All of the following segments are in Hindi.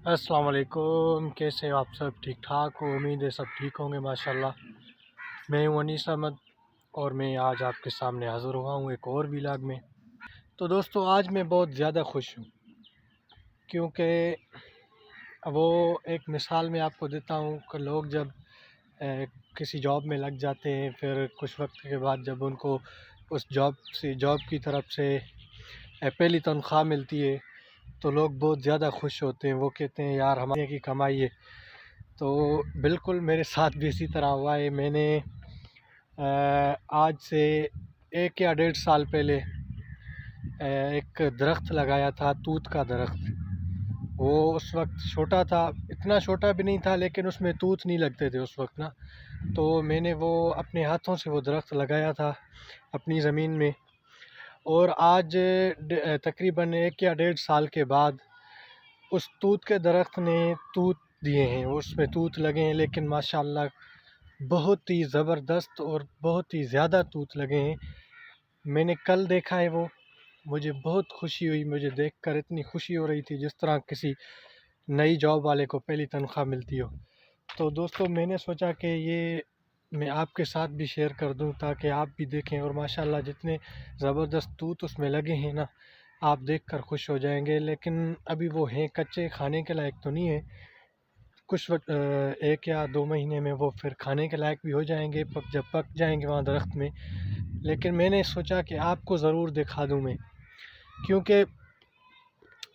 अस्सलाम वालेकुम। कैसे हो आप? सब ठीक ठाक हो? उम्मीद है सब ठीक होंगे माशाल्लाह। मैं हूं अनीस अहमद और मैं आज आपके सामने हाज़िर हुआ हूं एक और व्लॉग में। तो दोस्तों, आज मैं बहुत ज़्यादा खुश हूं क्योंकि वो एक मिसाल मैं आपको देता हूं कि लोग जब किसी जॉब में लग जाते हैं, फिर कुछ वक्त के बाद जब उनको उस जॉब की तरफ से पहली तनख्वाह मिलती है तो लोग बहुत ज़्यादा खुश होते हैं। वो कहते हैं यार हमारे की कमाई है। तो बिल्कुल मेरे साथ भी इसी तरह हुआ है। मैंने आज से 1 या 1.5 साल पहले एक दरख्त लगाया था, तूत का दरख्त। वो उस वक्त छोटा था, इतना छोटा भी नहीं था लेकिन उसमें तूत नहीं लगते थे उस वक्त ना। तो मैंने वो अपने हाथों से वो दरख्त लगाया था अपनी ज़मीन में। और आज तकरीबन 1 या 1.5 साल के बाद उस तूत के दरख्त ने तूत दिए हैं, उसमें तूत लगे हैं। लेकिन माशाल्लाह बहुत ही ज़बरदस्त और बहुत ही ज़्यादा तूत लगे हैं। मैंने कल देखा है वो, मुझे बहुत खुशी हुई। मुझे देखकर इतनी खुशी हो रही थी जिस तरह किसी नई जॉब वाले को पहली तनख्वाह मिलती हो। तो दोस्तों, मैंने सोचा कि ये मैं आपके साथ भी शेयर कर दूं ताकि आप भी देखें। और माशाल्लाह जितने ज़बरदस्त तूत उसमें लगे हैं ना, आप देखकर खुश हो जाएंगे। लेकिन अभी वो हैं कच्चे, खाने के लायक तो नहीं है। कुछ वक्त 1 या 2 महीने में वो फिर खाने के लायक भी हो जाएंगे, जब पक जाएंगे वहाँ दरख्त में। लेकिन मैंने सोचा कि आपको ज़रूर दिखा दूँ मैं, क्योंकि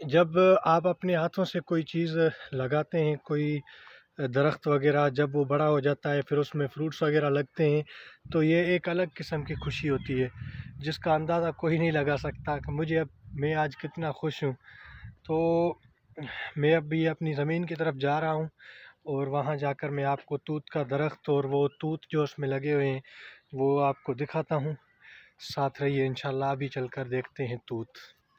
जब आप अपने हाथों से कोई चीज़ लगाते हैं, कोई दरख्त वगैरह, जब वो बड़ा हो जाता है फिर उसमें फ्रूट्स वगैरह लगते हैं, तो ये एक अलग किस्म की खुशी होती है जिसका अंदाज़ा कोई नहीं लगा सकता कि मैं आज कितना खुश हूँ। तो मैं अभी अपनी ज़मीन की तरफ जा रहा हूँ और वहाँ जाकर मैं आपको तूत का दरख्त और वो तूत जो उसमें लगे हुए हैं वो आपको दिखाता हूँ। साथ रहिए, इंशाल्लाह अभी चलकर देखते हैं तूत।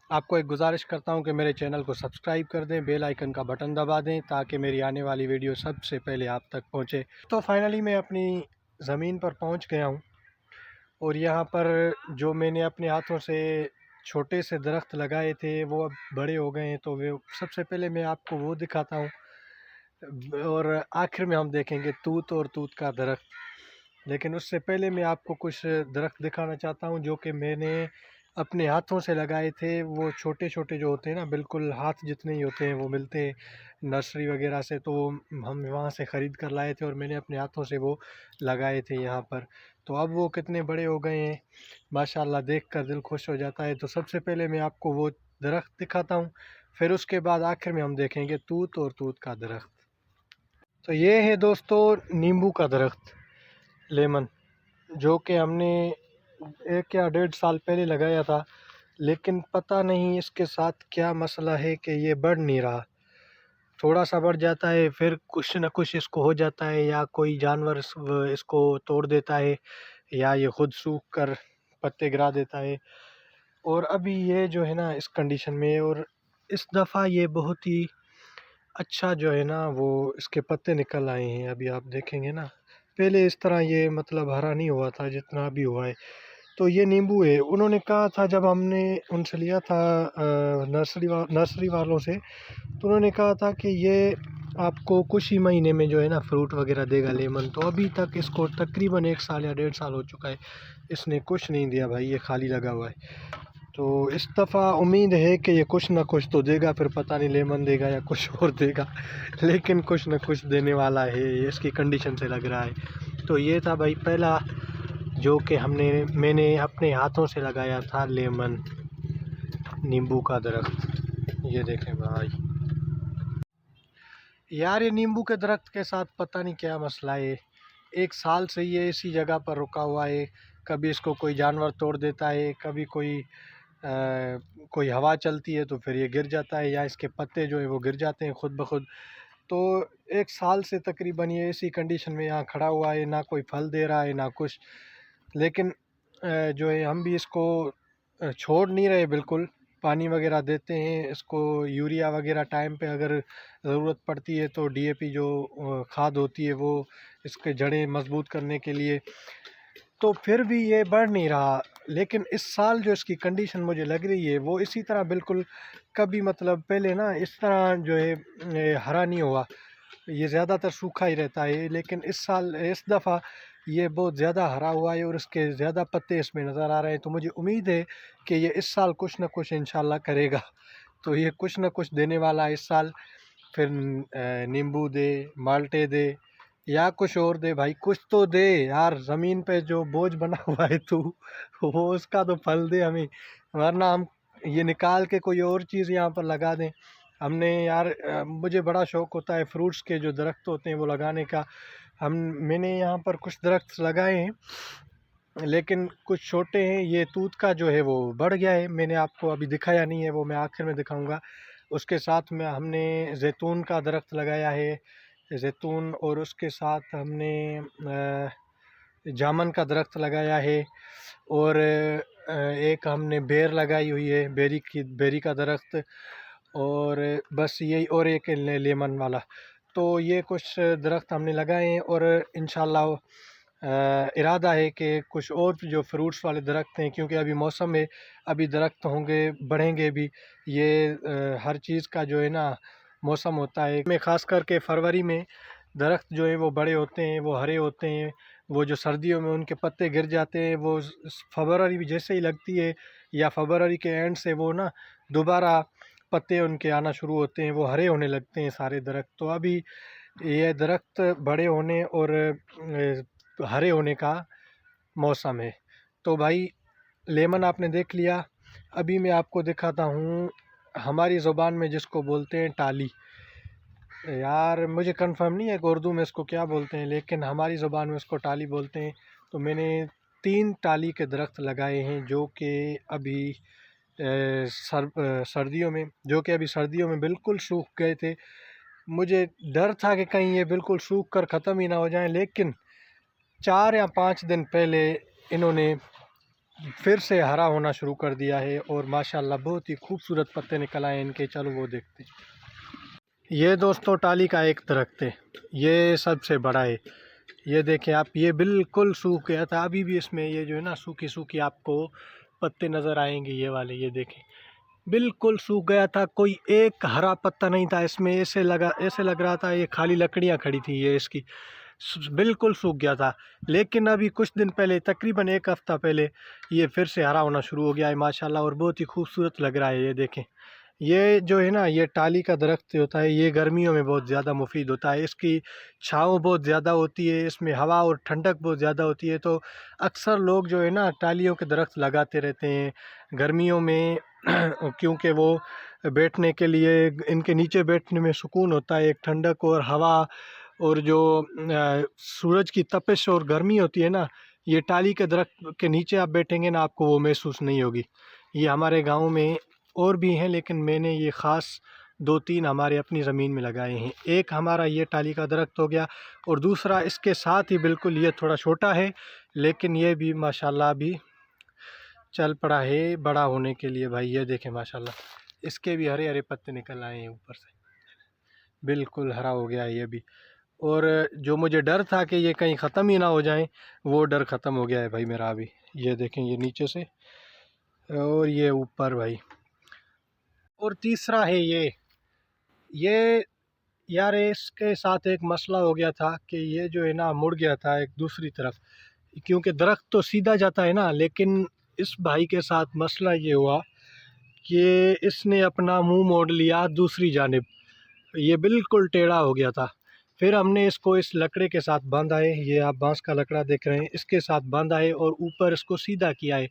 आपको एक गुजारिश करता हूँ कि मेरे चैनल को सब्सक्राइब कर दें, बेल आइकन का बटन दबा दें ताकि मेरी आने वाली वीडियो सबसे पहले आप तक पहुँचे। तो फाइनली मैं अपनी ज़मीन पर पहुँच गया हूँ और यहाँ पर जो मैंने अपने हाथों से छोटे से दरख्त लगाए थे वो अब बड़े हो गए हैं। तो वे सबसे पहले मैं आपको वो दिखाता हूँ और आखिर में हम देखेंगे तूत और तूत का दरख्त। लेकिन उससे पहले मैं आपको कुछ दरख्त दिखाना चाहता हूँ जो कि मैंने अपने हाथों से लगाए थे। वो छोटे छोटे जो होते हैं ना, बिल्कुल हाथ जितने ही होते हैं, वो मिलते हैं नर्सरी वगैरह से। तो हम वहाँ से ख़रीद कर लाए थे और मैंने अपने हाथों से वो लगाए थे यहाँ पर। तो अब वो कितने बड़े हो गए हैं माशाल्लाह, देख कर दिल खुश हो जाता है। तो सबसे पहले मैं आपको वो दरख्त दिखाता हूँ, फिर उसके बाद आखिर में हम देखेंगे तूत और तूत का दरख्त। तो ये है दोस्तों नींबू का दरख्त, लेमन, जो कि हमने 1 या 1.5 साल पहले लगाया था। लेकिन पता नहीं इसके साथ क्या मसला है कि ये बढ़ नहीं रहा। थोड़ा सा बढ़ जाता है फिर कुछ न कुछ इसको हो जाता है, या कोई जानवर इसको तोड़ देता है, या ये खुद सूख कर पत्ते गिरा देता है। और अभी ये जो है ना इस कंडीशन में, और इस दफ़ा ये बहुत ही अच्छा जो है ना वो इसके पत्ते निकल आए हैं। अभी आप देखेंगे ना, पहले इस तरह ये मतलब हरा नहीं हुआ था जितना अभी हुआ है। तो ये नींबू है। उन्होंने कहा था जब हमने उनसे लिया था नर्सरी वालों से, तो उन्होंने कहा था कि ये आपको कुछ ही महीने में जो है ना फ्रूट वगैरह देगा, लेमन। तो अभी तक इसको तकरीबन 1 साल या 1.5 साल हो चुका है, इसने कुछ नहीं दिया भाई, ये खाली लगा हुआ है। तो इस दफ़ा उम्मीद है कि ये कुछ ना कुछ तो देगा, फिर पता नहीं लेमन देगा या कुछ और देगा, लेकिन कुछ ना कुछ देने वाला है, ये इसकी कंडीशन से लग रहा है। तो ये था भाई पहला जो कि मैंने अपने हाथों से लगाया था, लेमन, नींबू का दरख्त। ये देखें भाई यार, ये नींबू के दरख्त के साथ पता नहीं क्या मसला है। 1 साल से ये इसी जगह पर रुका हुआ है। कभी इसको कोई जानवर तोड़ देता है, कभी कोई हवा चलती है तो फिर ये गिर जाता है, या इसके पत्ते जो है वो गिर जाते हैं खुद ब खुद। तो 1 साल से तकरीबन ये इसी कंडीशन में यहाँ खड़ा हुआ है, ना कोई फल दे रहा है ना कुछ। लेकिन जो है हम भी इसको छोड़ नहीं रहे बिल्कुल, पानी वगैरह देते हैं इसको, यूरिया वगैरह टाइम पे अगर ज़रूरत पड़ती है तो डीएपी जो खाद होती है वो इसके जड़ें मजबूत करने के लिए। तो फिर भी ये बढ़ नहीं रहा। लेकिन इस साल जो इसकी कंडीशन मुझे लग रही है वो इसी तरह बिल्कुल, कभी मतलब पहले ना इस तरह जो है हरा नहीं हुआ, ये ज़्यादातर सूखा ही रहता है, लेकिन इस साल इस दफ़ा ये बहुत ज़्यादा हरा हुआ है और इसके ज़्यादा पत्ते इसमें नज़र आ रहे हैं। तो मुझे उम्मीद है कि ये इस साल कुछ ना कुछ इंशाल्लाह करेगा। तो ये कुछ ना कुछ देने वाला है इस साल। फिर नींबू दे, माल्टे दे या कुछ और दे भाई, कुछ तो दे यार। ज़मीन पे जो बोझ बना हुआ है तू, वो उसका तो फल दे हमें, वरना हम ये निकाल के कोई और चीज़ यहाँ पर लगा दें। हमने यार मुझे बड़ा शौक़ होता है फ्रूट्स के जो दरख्त होते हैं वो लगाने का। मैंने यहाँ पर कुछ दरख्त लगाए हैं, लेकिन कुछ छोटे हैं। ये तूत का जो है वो बढ़ गया है, मैंने आपको अभी दिखाया नहीं है, वो मैं आखिर में दिखाऊंगा। उसके साथ में हमने जैतून का दरख्त लगाया है, जैतून, और उसके साथ हमने जामुन का दरख्त लगाया है, और एक हमने बेर लगाई हुई है, बेरी का दरख्त, और बस यही, और एक लेमन वाला। तो ये कुछ दरख्त हमने लगाए हैं, और इंशाल्लाह इरादा है कि कुछ और जो फ्रूट्स वाले दरख्त हैं, क्योंकि अभी मौसम है, अभी दरख्त होंगे, बढ़ेंगे भी। ये हर चीज़ का जो है ना मौसम होता है। में ख़ास करके फरवरी में दरख्त जो है वो बड़े होते हैं, वो हरे होते हैं। वो जो सर्दियों में उनके पत्ते गिर जाते हैं, वो फरवरी भी जैसे ही लगती है या फरवरी के एंड से वो ना दोबारा पत्ते उनके आना शुरू होते हैं, वो हरे होने लगते हैं सारे दरख्त। तो अभी ये दरख्त बड़े होने और हरे होने का मौसम है। तो भाई लेमन आपने देख लिया, अभी मैं आपको दिखाता हूँ हमारी ज़ुबान में जिसको बोलते हैं टाली। यार मुझे कंफर्म नहीं है कि उर्दू में इसको क्या बोलते हैं, लेकिन हमारी ज़ुबान में इसको टाली बोलते हैं। तो मैंने 3 टाली के दरख्त लगाए हैं, जो कि अभी सर्दियों में बिल्कुल सूख गए थे। मुझे डर था कि कहीं ये बिल्कुल सूख कर ख़त्म ही ना हो जाएं, लेकिन 4 या 5 दिन पहले इन्होंने फिर से हरा होना शुरू कर दिया है, और माशाल्लाह बहुत ही खूबसूरत पत्ते निकल आए इनके। चलो वो देखते हैं। ये दोस्तों टाली का एक दरख्त है, ये सबसे बड़ा है। ये देखें आप, ये बिल्कुल सूख गया था, अभी भी इसमें ये जो है ना सूखी सूखी आपको पत्ते नज़र आएंगे, ये वाले। ये देखें बिल्कुल सूख गया था, कोई एक हरा पत्ता नहीं था इसमें। ऐसे लग रहा था ये खाली लकड़ियां खड़ी थी, ये इसकी बिल्कुल सूख गया था। लेकिन अभी कुछ दिन पहले, तकरीबन 1 हफ़्ता पहले, ये फिर से हरा होना शुरू हो गया है माशाल्लाह, और बहुत ही खूबसूरत लग रहा है। ये देखें, ये जो है ना, ये टाली का दरख्त होता है, ये गर्मियों में बहुत ज़्यादा मुफीद होता है। इसकी छाँव बहुत ज़्यादा होती है, इसमें हवा और ठंडक बहुत ज़्यादा होती है। तो अक्सर लोग जो है ना टालियों के दरख्त लगाते रहते हैं गर्मियों में क्योंकि वो बैठने के लिए, इनके नीचे बैठने में सुकून होता है, एक ठंडक और हवा, और जो सूरज की तपिश और गर्मी होती है ना, ये टाली के दरख्त के नीचे आप बैठेंगे ना, आपको वो महसूस नहीं होगी। ये हमारे गाँव में और भी हैं, लेकिन मैंने ये ख़ास 2-3 हमारे अपनी ज़मीन में लगाए हैं। एक हमारा ये टाली का दरख्त हो गया, और दूसरा इसके साथ ही बिल्कुल, ये थोड़ा छोटा है, लेकिन ये भी माशाल्लाह अभी चल पड़ा है बड़ा होने के लिए। भाई ये देखें माशाल्लाह, इसके भी हरे हरे पत्ते निकल आए हैं ऊपर से, बिल्कुल हरा हो गया है ये भी। और जो मुझे डर था कि ये कहीं ख़त्म ही ना हो जाएं, वो डर ख़त्म हो गया है भाई मेरा अभी। ये देखें, ये नीचे से और ये ऊपर भाई। और तीसरा है ये यार, इसके साथ एक मसला हो गया था कि ये जो है ना मुड़ गया था एक दूसरी तरफ, क्योंकि दरख्त तो सीधा जाता है ना, लेकिन इस भाई के साथ मसला ये हुआ कि इसने अपना मुंह मोड़ लिया दूसरी जानिब, ये बिल्कुल टेढ़ा हो गया था। फिर हमने इसको इस लकड़े के साथ बांधा है, ये आप बांस का लकड़ा देख रहे हैं, इसके साथ बांधा है और ऊपर इसको सीधा किया है।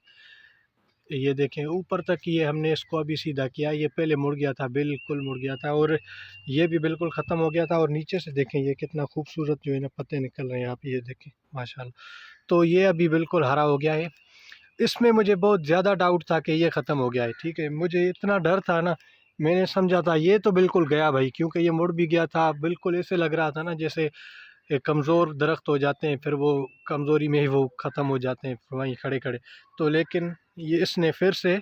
ये देखें ऊपर तक ये हमने इसको अभी सीधा किया। ये पहले मुड़ गया था, बिल्कुल मुड़ गया था, और ये भी बिल्कुल ख़त्म हो गया था। और नीचे से देखें ये कितना खूबसूरत जो है ना पत्ते निकल रहे हैं, आप ये देखें माशाल्लाह। तो ये अभी बिल्कुल हरा हो गया है। इसमें मुझे बहुत ज़्यादा डाउट था कि ये ख़त्म हो गया है, ठीक है, मुझे इतना डर था ना, मैंने समझा था ये तो बिल्कुल गया भाई, क्योंकि ये मुड़ भी गया था। बिल्कुल ऐसे लग रहा था ना जैसे कमज़ोर दरख्त हो जाते हैं, फिर वो कमज़ोरी में ही वो ख़त्म हो जाते हैं वहीं खड़े खड़े। तो लेकिन ये इसने फिर से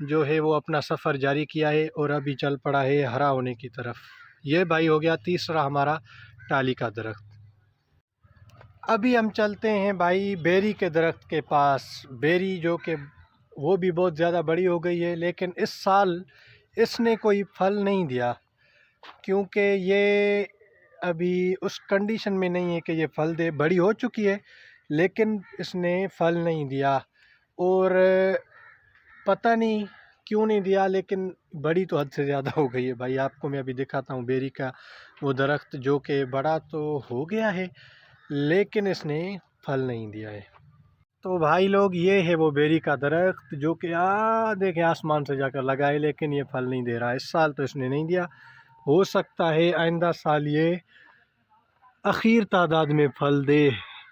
जो है वो अपना सफ़र जारी किया है, और अभी चल पड़ा है हरा होने की तरफ। ये भाई हो गया तीसरा हमारा टाली का दरख्त। अभी हम चलते हैं भाई बेरी के दरख्त के पास। बेरी जो कि वो भी बहुत ज़्यादा बड़ी हो गई है, लेकिन इस साल इसने कोई फल नहीं दिया, क्योंकि ये अभी उस कंडीशन में नहीं है कि ये फल दे। बड़ी हो चुकी है लेकिन इसने फल नहीं दिया, और पता नहीं क्यों नहीं दिया, लेकिन बड़ी तो हद से ज़्यादा हो गई है भाई। आपको मैं अभी दिखाता हूँ बेरी का वो दरख्त, जो कि बड़ा तो हो गया है लेकिन इसने फल नहीं दिया है। तो भाई लोग, ये है वो बेरी का दरख्त जो कि देखे आसमान से जाकर लगा है, लेकिन ये फल नहीं दे रहा है। इस साल तो इसने नहीं दिया। हो सकता है आइंदा साल ये आखिर तादाद में फल दे।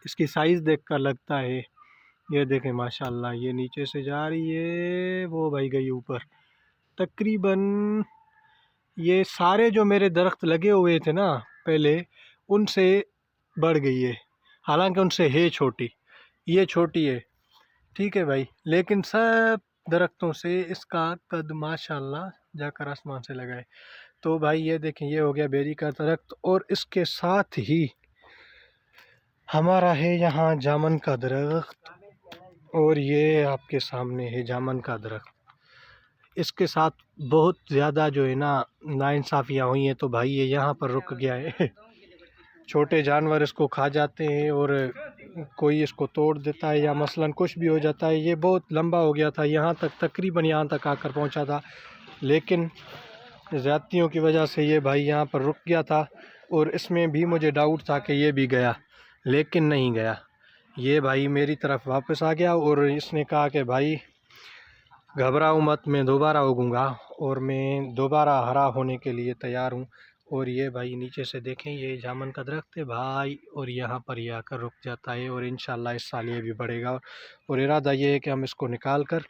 इसकी साइज़ देखकर लगता है, ये देखें माशाल्लाह, ये नीचे से जा रही है, वो भाई गई ऊपर। तकरीबन ये सारे जो मेरे दरख्त लगे हुए थे ना पहले, उनसे बढ़ गई है। हालांकि उनसे है छोटी, ये छोटी है, ठीक है भाई, लेकिन सब दरख्तों से इसका कद माशाल्लाह जाकर आसमान से लगा है। तो भाई ये देखें, ये हो गया बेरी का दरख्त, और इसके साथ ही हमारा है यहाँ जामुन का दरख्त, और ये आपके सामने है जामुन का दरख्त। इसके साथ बहुत ज़्यादा जो है ना नाइंसाफ़ियाँ हुई हैं, तो भाई ये यहाँ पर रुक गया है। छोटे जानवर इसको खा जाते हैं, और कोई इसको तोड़ देता है, या मसलन कुछ भी हो जाता है। ये बहुत लंबा हो गया था, यहाँ तक तकरीबन यहाँ तक आकर पहुँचा था, लेकिन ज़्यादतियों की वजह से ये भाई यहाँ पर रुक गया था। और इसमें भी मुझे डाउट था कि ये भी गया, लेकिन नहीं गया। ये भाई मेरी तरफ वापस आ गया, और इसने कहा कि भाई घबराओ मत, मैं दोबारा उगूँगा, और मैं दोबारा हरा होने के लिए तैयार हूँ। और ये भाई नीचे से देखें, ये जामुन का दरख्त है भाई, और यहाँ पर ये आकर रुक जाता है, और इंशाल्लाह इस साल ये भी बढ़ेगा। और इरादा ये है कि हम इसको निकाल कर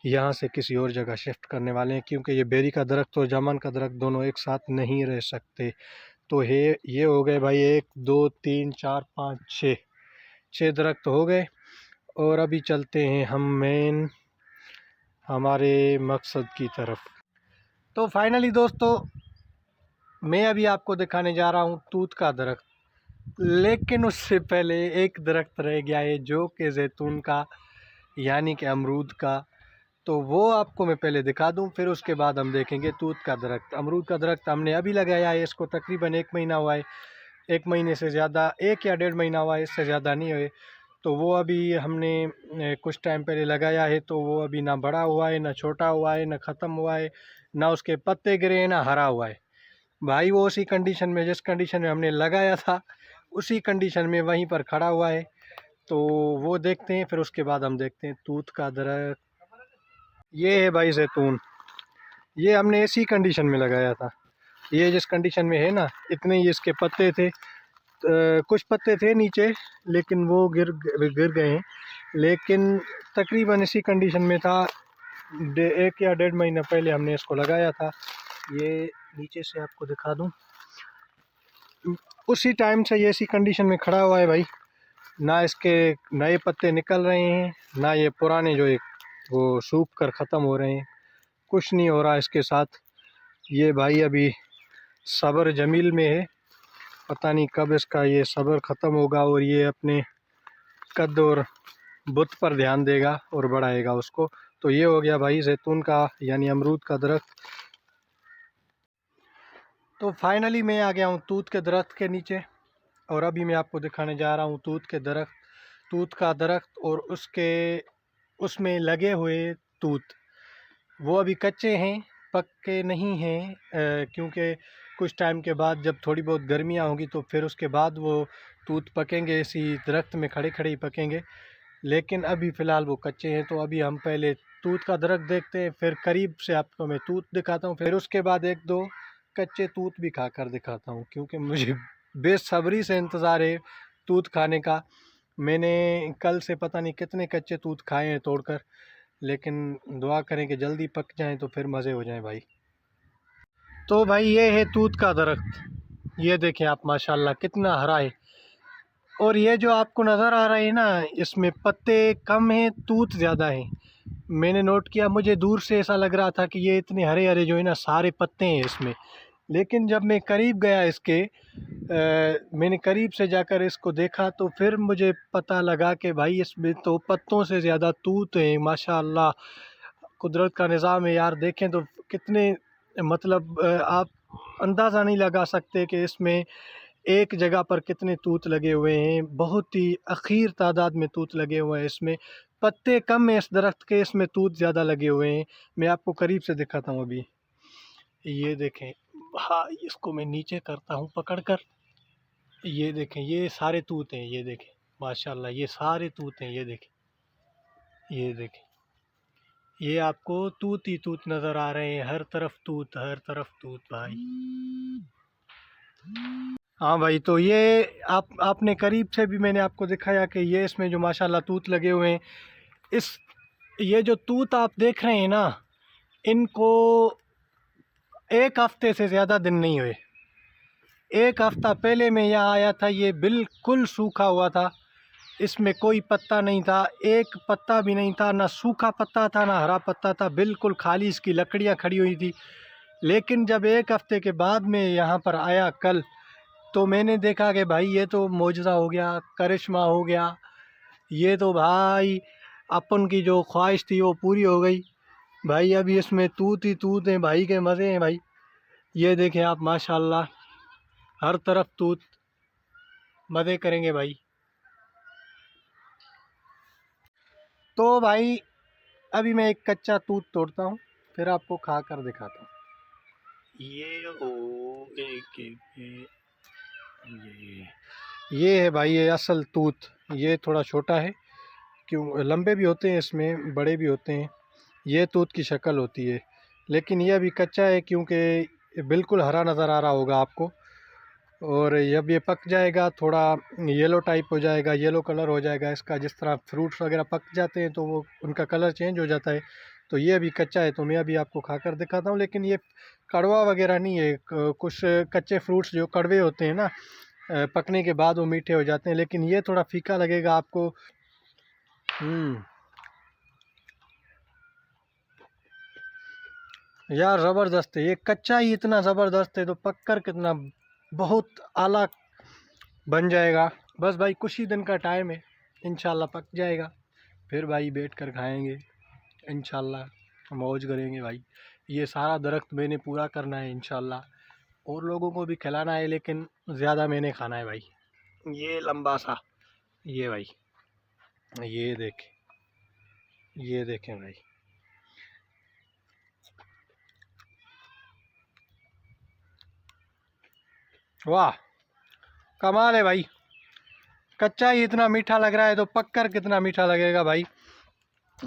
यहाँ से किसी और जगह शिफ्ट करने वाले हैं, क्योंकि ये बेरी का दरख्त और जामुन का दरख्त दोनों एक साथ नहीं रह सकते। तो ये हो गए भाई 1 2 3 4 5 6 दरख्त हो गए। और अभी चलते हैं हम मेन हमारे मकसद की तरफ। तो फाइनली दोस्तों, मैं अभी आपको दिखाने जा रहा हूँ तूत का दरख्त, लेकिन उससे पहले एक दरख्त रह गया है जो कि जैतून का, यानी कि अमरूद का। तो वो आपको मैं पहले दिखा दूं, फिर उसके बाद हम देखेंगे तूत का दरख्त। अमरूद का दरख्त हमने अभी लगाया है, इसको तकरीबन 1 महीना हुआ है, 1 महीने से ज़्यादा, 1 या 1.5 महीना हुआ है, इससे ज़्यादा नहीं हुए। तो वो अभी हमने कुछ टाइम पहले लगाया है, तो वो अभी ना बड़ा हुआ है, ना छोटा हुआ है, ना ख़त्म हुआ है, ना उसके पत्ते गिरे हैं, ना हरा हुआ है। भाई वो उसी कंडीशन में, जिस कंडीशन में हमने लगाया था, उसी कंडीशन में वहीं पर खड़ा हुआ है। तो वो देखते हैं, फिर उसके बाद हम देखते हैं तूत का दरख्त। ये है भाई जैतून, ये हमने इसी कंडीशन में लगाया था। ये जिस कंडीशन में है ना, इतने ही इसके पत्ते थे। कुछ पत्ते थे नीचे, लेकिन वो गिर गिर गए हैं, लेकिन तकरीबन इसी कंडीशन में था। 1 या 1.5 महीना पहले हमने इसको लगाया था। ये नीचे से आपको दिखा दूं, उसी टाइम से ये इसी कंडीशन में खड़ा हुआ है भाई। ना इसके नए पत्ते निकल रहे हैं, ना ये पुराने जो एक वो सूख कर ख़त्म हो रहे हैं, कुछ नहीं हो रहा इसके साथ। ये भाई अभी सब्र जमील में है, पता नहीं कब इसका ये सब्र ख़त्म होगा, और ये अपने कद और बुत पर ध्यान देगा और बढ़ाएगा उसको। तो ये हो गया भाई जैतून का यानी अमरूद का दरख्त। तो फाइनली मैं आ गया हूँ तूत के दरख्त के नीचे, और अभी मैं आपको दिखाने जा रहा हूँ तूत का दरख्त, और उसमें लगे हुए तूत। वो अभी कच्चे हैं, पक्के नहीं हैं, क्योंकि कुछ टाइम के बाद जब थोड़ी बहुत गर्मियाँ होंगी तो फिर उसके बाद वो तूत पकेंगे, इसी दरख्त में खड़े खड़े ही पकेंगे। लेकिन अभी फ़िलहाल वो कच्चे हैं। तो अभी हम पहले तूत का दरख्त देखते हैं, फिर करीब से आपको मैं तूत दिखाता हूँ, फिर उसके बाद 1-2 कच्चे तूत भी खाकर दिखाता हूँ, क्योंकि मुझे बेसब्री से इंतज़ार है तूत खाने का। मैंने कल से पता नहीं कितने कच्चे तूत खाए हैं तोड़कर, लेकिन दुआ करें कि जल्दी पक जाएं तो फिर मज़े हो जाएं भाई। तो भाई ये है तूत का दरख्त, ये देखें आप माशाल्लाह कितना हरा है। और ये जो आपको नज़र आ रहा है ना, इसमें पत्ते कम हैं, तूत ज़्यादा हैं। मैंने नोट किया, मुझे दूर से ऐसा लग रहा था कि ये इतने हरे हरे जो है ना सारे पत्ते हैं इसमें, लेकिन जब मैं करीब गया इसके मैंने करीब से जाकर इसको देखा तो फिर मुझे पता लगा कि भाई इसमें तो पत्तों से ज़्यादा तूत हैं। माशाअल्लाह कुदरत का निज़ाम है यार। देखें तो कितने मतलब आप अंदाज़ा नहीं लगा सकते कि इसमें एक जगह पर कितने तूत लगे हुए हैं। बहुत ही अखीर तादाद में तूत लगे हुए हैं इसमें। पत्ते कम हैं इस दरख्त के, इसमें तूत ज़्यादा लगे हुए हैं। मैं आपको करीब से दिखाता हूँ अभी। ये देखें, हाँ इसको मैं नीचे करता हूँ पकड़ कर। ये देखें ये सारे तूत हैं, ये देखें माशाल्लाह ये सारे तूत हैं। ये देखें, ये देखें, ये आपको तूत ही तूत नज़र आ रहे हैं। हर तरफ तूत, हर तरफ तूत भाई। हाँ भाई, तो ये आपने करीब से भी मैंने आपको दिखाया कि ये इसमें जो माशाल्लाह तूत लगे हुए हैं। इस ये जो तूत आप देख रहे हैं ना, इनको एक हफ्ते से ज़्यादा दिन नहीं हुए। एक हफ्ता पहले मैं यहाँ आया था, ये बिल्कुल सूखा हुआ था। इसमें कोई पत्ता नहीं था, एक पत्ता भी नहीं था, ना सूखा पत्ता था ना हरा पत्ता था, बिल्कुल खाली इसकी लकड़ियाँ खड़ी हुई थी। लेकिन जब एक हफ्ते के बाद मैं यहाँ पर आया कल, तो मैंने देखा कि भाई ये तो मौजज़ा हो गया, करिश्मा हो गया। ये तो भाई अपन की जो ख्वाहिश थी वो पूरी हो गई भाई। अभी इसमें तूत ही तूत हैं भाई, के मज़े हैं भाई। ये देखें आप माशाल्लाह, हर तरफ तूत, मज़े करेंगे भाई। तो भाई अभी मैं एक कच्चा तूत तोड़ता हूँ, फिर आपको खा कर दिखाता हूँ। ये है भाई, ये असल तूत। ये थोड़ा छोटा है, क्यों लंबे भी होते हैं इसमें, बड़े भी होते हैं। ये तूत की शक्ल होती है, लेकिन ये अभी कच्चा है क्योंकि बिल्कुल हरा नज़र आ रहा होगा आपको। और जब ये पक जाएगा, थोड़ा येलो टाइप हो जाएगा, येलो कलर हो जाएगा इसका। जिस तरह फ्रूट्स वगैरह पक जाते हैं तो वो उनका कलर चेंज हो जाता है। तो ये अभी कच्चा है, तो मैं अभी आपको खाकर दिखाता हूँ। लेकिन ये कड़वा वगैरह नहीं है। कुछ कच्चे फ्रूट्स जो कड़वे होते हैं ना, पकने के बाद वो मीठे हो जाते हैं, लेकिन ये थोड़ा फीका लगेगा आपको। यार ज़बरदस्त है। ये कच्चा ही इतना ज़बरदस्त है, तो पककर कितना बहुत आला बन जाएगा। बस भाई कुछ ही दिन का टाइम है, इंशाल्लाह पक जाएगा। फिर भाई बैठ कर खाएंगे, इंशाल्लाह मौज करेंगे भाई। ये सारा दरख्त मैंने पूरा करना है इंशाल्लाह, और लोगों को भी खिलाना है, लेकिन ज़्यादा मैंने खाना है भाई। ये लंबा सा, ये भाई, ये देखें, ये देखें भाई। वाह, कमाल है भाई। कच्चा ही इतना मीठा लग रहा है, तो पककर कितना मीठा लगेगा भाई।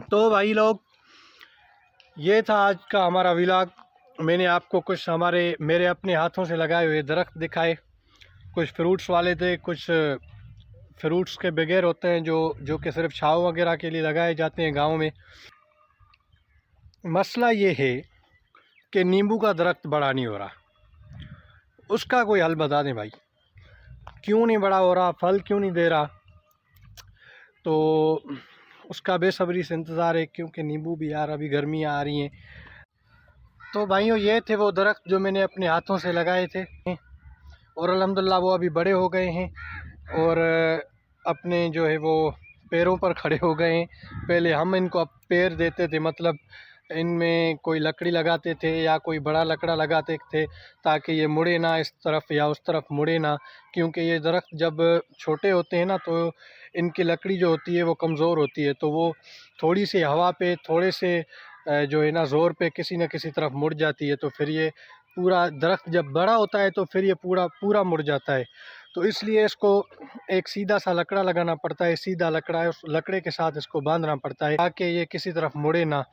तो भाई लोग, ये था आज का हमारा व्लॉग। मैंने आपको कुछ मेरे अपने हाथों से लगाए हुए दरख्त दिखाए। कुछ फ्रूट्स वाले थे, कुछ फ्रूट्स के बगैर होते हैं, जो कि सिर्फ छाँव वगैरह के लिए लगाए जाते हैं गाँव में। मसला ये है कि नींबू का दरख्त बड़ा नहीं हो रहा, उसका कोई हल बता दें भाई। क्यों नहीं बड़ा हो रहा, फल क्यों नहीं दे रहा? तो उसका बेसब्री से इंतज़ार है, क्योंकि नींबू भी यार अभी गर्मियाँ आ रही हैं। तो भाइयों, ये थे वो दरख्त जो मैंने अपने हाथों से लगाए थे, और अल्हम्दुलिल्लाह वो अभी बड़े हो गए हैं, और अपने जो है वो पैरों पर खड़े हो गए हैं। पहले हम इनको अब पैर देते थे, मतलब इनमें कोई लकड़ी लगाते थे या कोई बड़ा लकड़ा लगाते थे, ताकि ये मुड़े ना इस तरफ या उस तरफ मुड़े ना। क्योंकि ये दरख्त जब छोटे होते हैं ना, तो इनकी लकड़ी जो होती है वो कमज़ोर होती है, तो वो थोड़ी सी हवा पे, थोड़े से जो है ना ज़ोर पे किसी न किसी तरफ मुड़ जाती है। तो फिर ये पूरा दरख्त जब बड़ा होता है तो फिर ये पूरा पूरा मुड़ जाता है। तो इसलिए इसको एक सीधा सा लकड़ा लगाना पड़ता है, सीधा लकड़ा है, उस लकड़े के साथ इसको बांधना पड़ता है ताकि ये किसी तरफ मुड़े ना।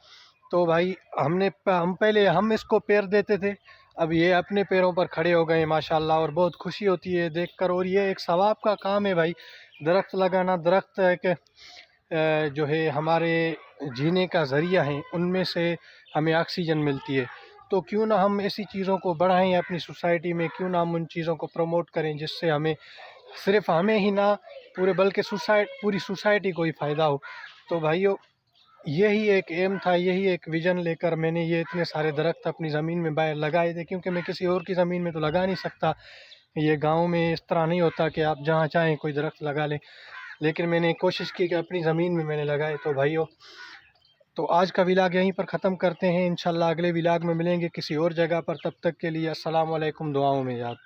तो भाई हम पहले इसको पैर देते थे, अब ये अपने पैरों पर खड़े हो गए माशाल्लाह, और बहुत खुशी होती है देखकर। और ये एक सवाब का काम है भाई, दरख्त लगाना। दरख्त है कि जो है हमारे जीने का ज़रिया है, उनमें से हमें ऑक्सीजन मिलती है। तो क्यों ना हम ऐसी चीज़ों को बढ़ाएं अपनी सोसाइटी में, क्यों ना हम उन चीज़ों को प्रमोट करें जिससे हमें, सिर्फ हमें ही ना, पूरी सोसाइटी को ही फ़ायदा हो। तो भाइयों, यही एक एम था, यही एक विज़न लेकर मैंने ये इतने सारे दरख्त अपनी ज़मीन में बाहर लगाए थे, क्योंकि मैं किसी और की ज़मीन में तो लगा नहीं सकता। ये गाँव में इस तरह नहीं होता कि आप जहाँ चाहें कोई दरख्त लगा लें, लेकिन मैंने कोशिश की कि अपनी ज़मीन में मैंने लगाए। तो भाइयों, तो आज का व्लॉग यहीं पर ख़त्म करते हैं। इंशाल्लाह अगले व्लॉग में मिलेंगे किसी और जगह पर। तब तक के लिए अस्सलाम वालेकुम, दुआओं में याद।